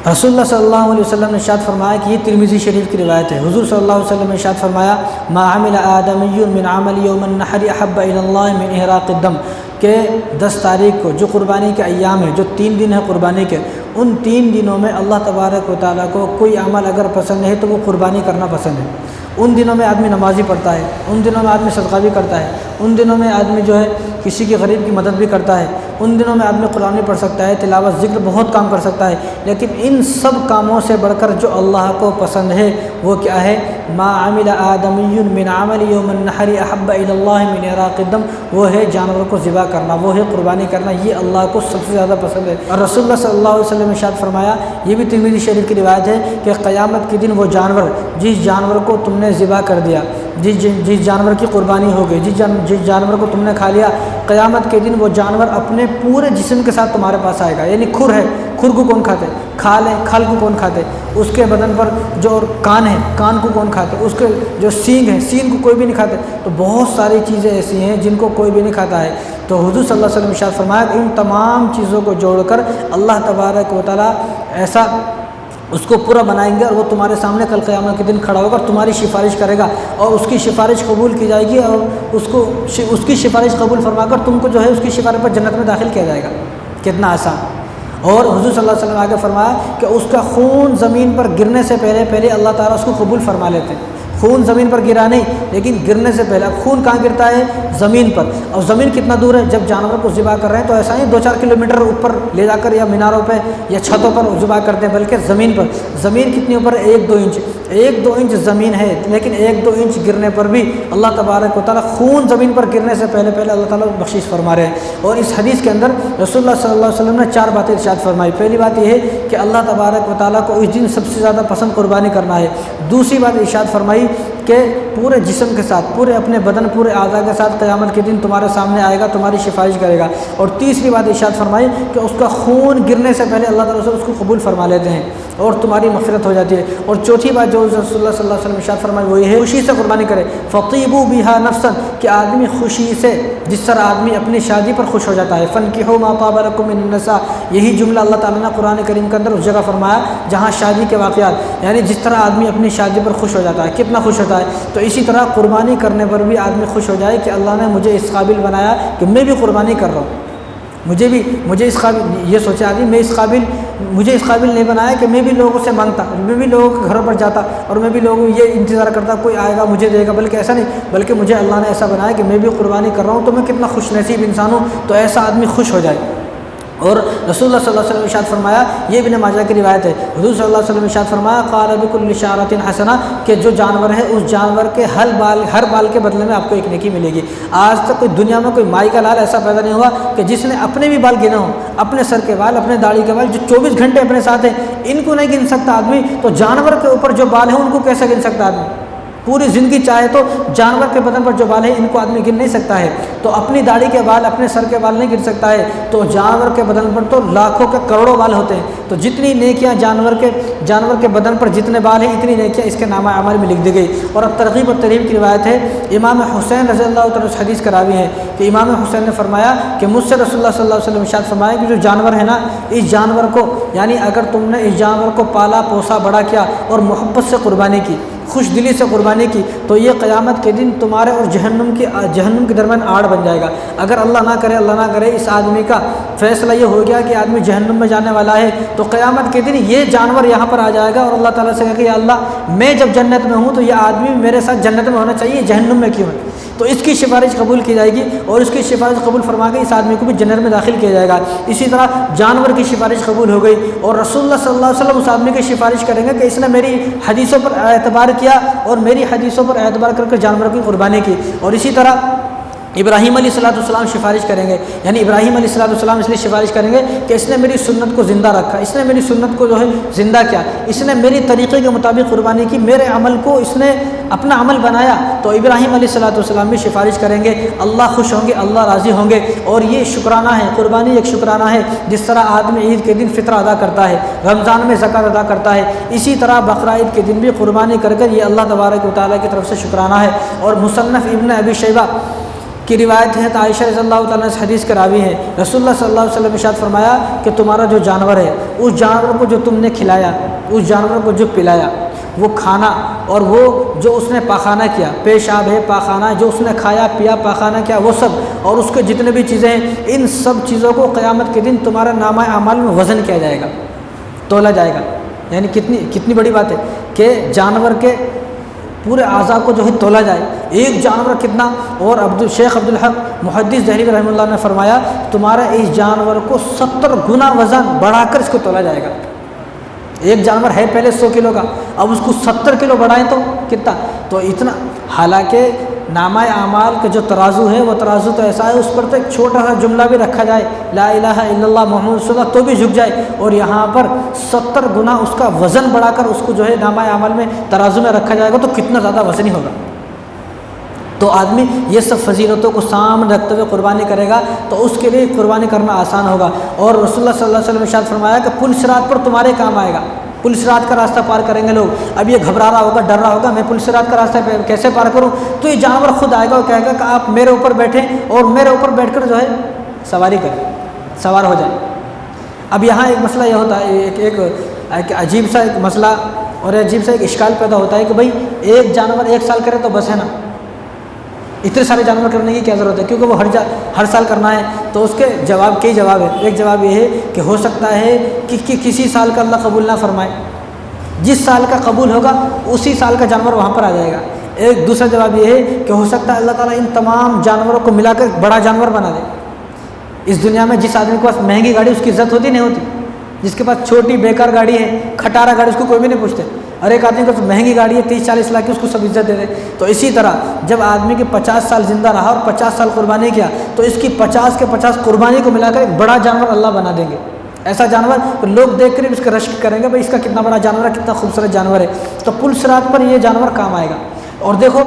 رسول اللہ صلی اللہ علیہ وسلم نے ارشاد فرمایا کہ یہ ترمذی شریف کی روایت ہے، حضور صلی اللہ علیہ وسلم نے ارشاد فرمایا ما عمل آدمی من عمل یوم النحر احب الی اللہ من احراق الدم، کہ 10 تاریخ کو جو قربانی کے ایام ہیں، جو 3 دن ہیں قربانی کے، ان 3 دنوں میں اللہ تبارک و تعالیٰ کو کوئی عمل اگر پسند ہے تو وہ قربانی کرنا پسند ہے۔ ان دنوں میں آدمی نمازی پڑھتا ہے، ان دنوں میں آدمی صدقہ بھی کرتا ہے، ان دنوں میں آدمی جو ہے کسی کی غریب کی مدد بھی کرتا ہے، ان دنوں میں آدمی قرآن بھی پڑھ سکتا ہے، تلاوت ذکر بہت کام کر سکتا ہے، لیکن ان سب کاموں سے بڑھ کر جو اللہ کو پسند ہے وہ کیا ہے؟ ما عمل آدمی من عمل یوم النحر احب الی اللہ من احراق الدم، وہ ہے جانور کو ذبح کرنا، وہ ہے قربانی کرنا، یہ اللہ کو سب سے زیادہ پسند ہے۔ اور رسول اللہ صلی اللہ علیہ وسلم نے ارشاد فرمایا، یہ بھی ترمذی شریف کی روایت ہے کہ قیامت کے دن وہ جانور، جس جانور کو تم نے ذبح کر دیا، جس جانور کی قربانی ہو گئی، جس جانور کو تم نے کھا لیا، قیامت کے دن وہ جانور اپنے پورے جسم کے ساتھ تمہارے پاس آئے گا۔ یعنی کھر ہے، کھر کو کون کھاتے؟ کھال ہے، کھال کو کون کھاتے؟ اس کے بدن پر جو کان ہے، کان کو کون کھاتے؟ اس کے جو سینگ ہے، سینگ کو کوئی بھی نہیں کھاتے۔ تو بہت ساری چیزیں ایسی ہیں جن کو کوئی بھی نہیں کھاتا ہے۔ تو حضور صلی اللہ علیہ وسلم ارشاد فرمایا کہ ان تمام چیزوں کو جوڑ کر اللہ تبارک و تعالیٰ ایسا اس کو پورا بنائیں گے، اور وہ تمہارے سامنے کل قیامت کے دن کھڑا ہوگا اور تمہاری سفارش کرے گا، اور اس کی سفارش قبول کی جائے گی، اور اس کی سفارش قبول فرما کر تم کو جو ہے اس کی سفارش پر جنت میں داخل کیا جائے گا۔ کتنا آسان! اور حضور صلی اللہ علیہ وسلم نے آگے فرمایا کہ اس کا خون زمین پر گرنے سے پہلے اللہ تعالیٰ اس کو قبول فرما لیتے ہیں۔ خون زمین پر گرا نہیں، لیکن گرنے سے پہلے۔ اب خون کہاں گرتا ہے؟ زمین پر۔ اور زمین کتنا دور ہے؟ جب جانور کو ذبح کر رہے ہیں تو ایسا نہیں 2-4 کلومیٹر اوپر لے جا کر یا میناروں پہ یا چھتوں پر ذبح کرتے ہیں، بلکہ زمین پر۔ زمین کتنی اوپر ہے؟ 1-2 انچ۔ 1-2 انچ زمین ہے، لیکن 1-2 انچ گرنے پر بھی اللہ تبارک و تعالیٰ خون زمین پر گرنے سے پہلے اللہ تعالیٰ بخشش فرما رہے ہیں۔ اور اس حدیث کے اندر رسول اللہ صلی اللہ علیہ وسلم نے 4 باتیں ارشاد فرمائی۔ پہلی بات یہ ہے کہ اللہ تبارک و تعالیٰ کو اس دن سب سے زیادہ پسند قربانی کرنا ہے۔ دوسری بات ارشاد فرمائی کہ پورے جسم کے ساتھ، پورے اپنے بدن، پورے اعضاء کے ساتھ قیامت کے دن تمہارے سامنے آئے گا، تمہاری سفارش کرے گا۔ اور تیسری بات ارشاد فرمائی کہ اس کا خون گرنے سے پہلے اللہ تعالیٰ سے اس کو قبول فرما لیتے ہیں اور تمہاری مغفرت ہو جاتی ہے۔ اور چوتھی بات جو رسول اللہ صلی اللہ علیہ وسلم ارشاد فرمائی وہ یہ ہے خوشی سے قربانی کرے، فطیبوا بہا نفسا، کہ آدمی خوشی سے، جس طرح آدمی اپنی شادی پر خوش ہو جاتا ہے، فانکحوا ما طاب لکم من النساء، یہی جملہ اللہ تعالیٰ نے قرآن کریم کے اندر اس جگہ فرمایا جہاں شادی کے واقعات، یعنی جس طرح آدمی اپنی شادی پر خوش ہو جاتا ہے، کتنا خوش ہوتا ہے، تو اسی طرح قربانی کرنے پر بھی آدمی خوش ہو جائے کہ اللہ نے مجھے اس قابل بنایا کہ میں بھی قربانی کر رہا ہوں، مجھے اس قابل، یہ سوچے آدمی مجھے اس قابل نہیں بنایا کہ میں بھی لوگوں سے مانگتا، میں بھی لوگوں کے گھروں پر جاتا اور میں بھی لوگوں یہ انتظار کرتا کوئی آئے گا مجھے دے گا، بلکہ ایسا نہیں، بلکہ مجھے اللہ نے ایسا بنایا کہ میں بھی قربانی کر رہا ہوں، تو میں کتنا خوش نصیب انسان ہوں، تو ایسا آدمی خوش ہو جائے۔ اور رسول اللہ صلی اللہ علیہ وسلم ارشاد فرمایا، یہ ابن ماجہ کی روایت ہے، حضور صلی اللہ علیہ وسلم ارشاد فرمایا قال بکل شعرۃ حسنہ، کہ جو جانور ہے اس جانور کے ہر بال کے بدلے میں آپ کو ایک نیکی ملے گی۔ آج تک کوئی دنیا میں کوئی مائی کا لال ایسا پیدا نہیں ہوا کہ جس نے اپنے بھی بال گنے ہوں، اپنے سر کے بال، اپنے داڑھی کے بال، جو 24 گھنٹے اپنے ساتھ ہیں، ان کو نہیں گن سکتا آدمی، تو جانور کے اوپر جو بال ہیں ان کو کیسے گن سکتا آدمی؟ پوری زندگی چاہے تو جانور کے بدن پر جو بال ہیں ان کو آدمی گن نہیں سکتا ہے، تو اپنی داڑھی کے بال، اپنے سر کے بال نہیں گن سکتا ہے، تو جانور کے بدن پر تو لاکھوں کے کروڑوں بال ہوتے ہیں، تو جتنی نیکیاں جانور کے بدن پر جتنے بال ہیں اتنی نیکیاں اس کے نامہ اعمال میں لکھ دی گئی۔ اور اب ترغیب اور ترہیب کی روایت ہے، امام حسین رضی اللہ تعالیٰ اس حدیث کا راوی ہے کہ امام حسین نے فرمایا کہ مجھ سے رسول اللہ صلی اللہ علیہ وسلم ارشاد فرمایا کہ جو جانور ہے نا، اس جانور کو، یعنی اگر تم نے اس جانور کو پالا پوسا بڑا کیا اور محبت سے قربانی کی، خوش دلی سے قربانی کی، تو یہ قیامت کے دن تمہارے اور جہنم کے درمیان آڑ بن جائے گا۔ اگر اللہ نہ کرے اس آدمی کا فیصلہ یہ ہو گیا کہ آدمی جہنم میں جانے والا ہے، تو قیامت کے دن یہ جانور یہاں پر آ جائے گا اور اللہ تعالیٰ سے کہے کہ یا اللہ میں جب جنت میں ہوں تو یہ آدمی میرے ساتھ جنت میں ہونا چاہیے، جہنم میں کیوں ہے؟ تو اس کی سفارش قبول کی جائے گی اور اس کی سفارش قبول فرما کے اس آدمی کو بھی جنت میں داخل کیا جائے گا۔ اسی طرح جانور کی سفارش قبول ہو گئی اور رسول اللہ صلی اللہ علیہ وسلم اس آدمی کی سفارش کریں گے کہ اس نے میری حدیثوں پر اعتبار کیا اور میری حدیثوں پر اعتبار کر کے جانوروں کی قربانی کی۔ اور اسی طرح ابراہیم علیہ السلام سفارش کریں گے، یعنی ابراہیم علیہ السلام اس لیے سفارش کریں گے کہ اس نے میری سنت کو زندہ رکھا، اس نے میری سنت کو جو ہے زندہ کیا، اس نے میری طریقے کے مطابق قربانی کی، میرے عمل کو اس نے اپنا عمل بنایا، تو ابراہیم علیہ السلام بھی سفارش کریں گے، اللہ خوش ہوں گے، اللہ راضی ہوں گے۔ اور یہ شکرانہ ہے، قربانی ایک شکرانہ ہے، جس طرح آدمی عید کے دن فطرہ ادا کرتا ہے، رمضان میں زکوٰۃ ادا کرتا ہے، اسی طرح بقرعید کے دن بھی قربانی کر کر یہ اللہ تبارک و تعالیٰ کی طرف سے شکرانہ ہے۔ اور مصنف ابن ابی شیبہ کی روایت ہے، تو عائشہ رضی اللہ تعالیٰ اس حدیث کے راوی ہیں، رسول اللہ صلی اللہ علیہ وسلم نے ارشاد فرمایا کہ تمہارا جو جانور ہے، اس جانور کو جو تم نے کھلایا، اس جانور کو جو پلایا، وہ کھانا اور وہ جو اس نے پاخانہ کیا، پیشاب ہے پاخانہ، جو اس نے کھایا پیا پاخانہ کیا، وہ سب، اور اس کے جتنے بھی چیزیں ہیں، ان سب چیزوں کو قیامت کے دن تمہارا نامہ اعمال میں وزن کیا جائے گا، تولا جائے گا۔ یعنی کتنی بڑی بات ہے کہ جانور کے پورے اعضاء کو جو ہے تولا جائے، ایک جانور کتنا۔ اور شیخ عبدالحق محدث دہلوی رحمہ اللہ نے فرمایا تمہارا اس جانور کو 70 گنا وزن بڑھا کر اس کو تولا جائے گا۔ ایک جانور ہے پہلے 100 کلو کا، اب اس کو 70 کلو بڑھائیں تو کتنا، تو اتنا۔ حالانکہ نامہ اعمال کا جو ترازو ہے وہ ترازو تو ایسا ہے، اس پر تو ایک چھوٹا سا جملہ بھی رکھا جائے، لا الہ الا اللہ محمد رسول اللہ، تو بھی جھک جائے، اور یہاں پر 70 گنا اس کا وزن بڑھا کر اس کو جو ہے نامہ اعمال میں ترازو میں رکھا جائے گا، تو کتنا زیادہ وزنی ہوگا۔ تو آدمی یہ سب فضیلتوں کو سامنے رکھتے ہوئے قربانی کرے گا تو اس کے لیے قربانی کرنا آسان ہوگا۔ اور رسول اللہ صلی اللہ علیہ وسلم نے ارشاد فرمایا کہ پل صراط پر تمہارے کام آئے گا۔ پل صراط کا راستہ پار کریں گے لوگ، اب یہ گھبرا رہا ہوگا، ڈر رہا ہوگا، میں پل صراط کا راستہ کیسے پار کروں، تو یہ جانور خود آئے گا اور کہے گا کہ آپ میرے اوپر بیٹھیں اور میرے اوپر بیٹھ کر جو ہے سواری کریں، سوار ہو جائیں۔ اب یہاں ایک مسئلہ یہ ہوتا ہے، ایک عجیب سا ایک مسئلہ اور عجیب سا ایک اشکال پیدا ہوتا ہے کہ بھائی ایک جانور 1 سال کرے تو بس ہے نا، اتنے سارے جانور کرنے کی کیا ضرورت ہے، کیونکہ وہ ہر سال کرنا ہے۔ تو اس کے کئی جواب ہے۔ ایک جواب یہ ہے کہ ہو سکتا ہے کہ کسی سال کا اللہ قبول نہ فرمائے، جس سال کا قبول ہوگا اسی سال کا جانور وہاں پر آ جائے گا۔ ایک دوسرا جواب یہ ہے کہ ہو سکتا ہے اللہ تعالیٰ ان تمام جانوروں کو ملا کر بڑا جانور بنا دے۔ اس دنیا میں جس آدمی کے پاس مہنگی گاڑی اس کی عزت ہوتی نہیں ہوتی، جس کے پاس چھوٹی بیکار گاڑی ہے، کھٹارا گاڑی، اس کو کوئی بھی نہیں پوچھتے، اور ایک آدمی کو مہنگی گاڑی ہے 30-40 لاکھ کی، اس کو سب عزت دے دے۔ تو اسی طرح جب آدمی کے 50 سال زندہ رہا اور 50 سال قربانی کیا تو اس کی 50 کے 50 قربانی کو ملا کر ایک بڑا جانور اللہ بنا دیں گے۔ ایسا جانور لوگ دیکھ کر اس کا رشک کریں گے، بھائی اس کا کتنا بڑا جانور ہے، کتنا خوبصورت جانور ہے۔ تو پل صراط پر یہ جانور کام آئے گا۔ اور دیکھو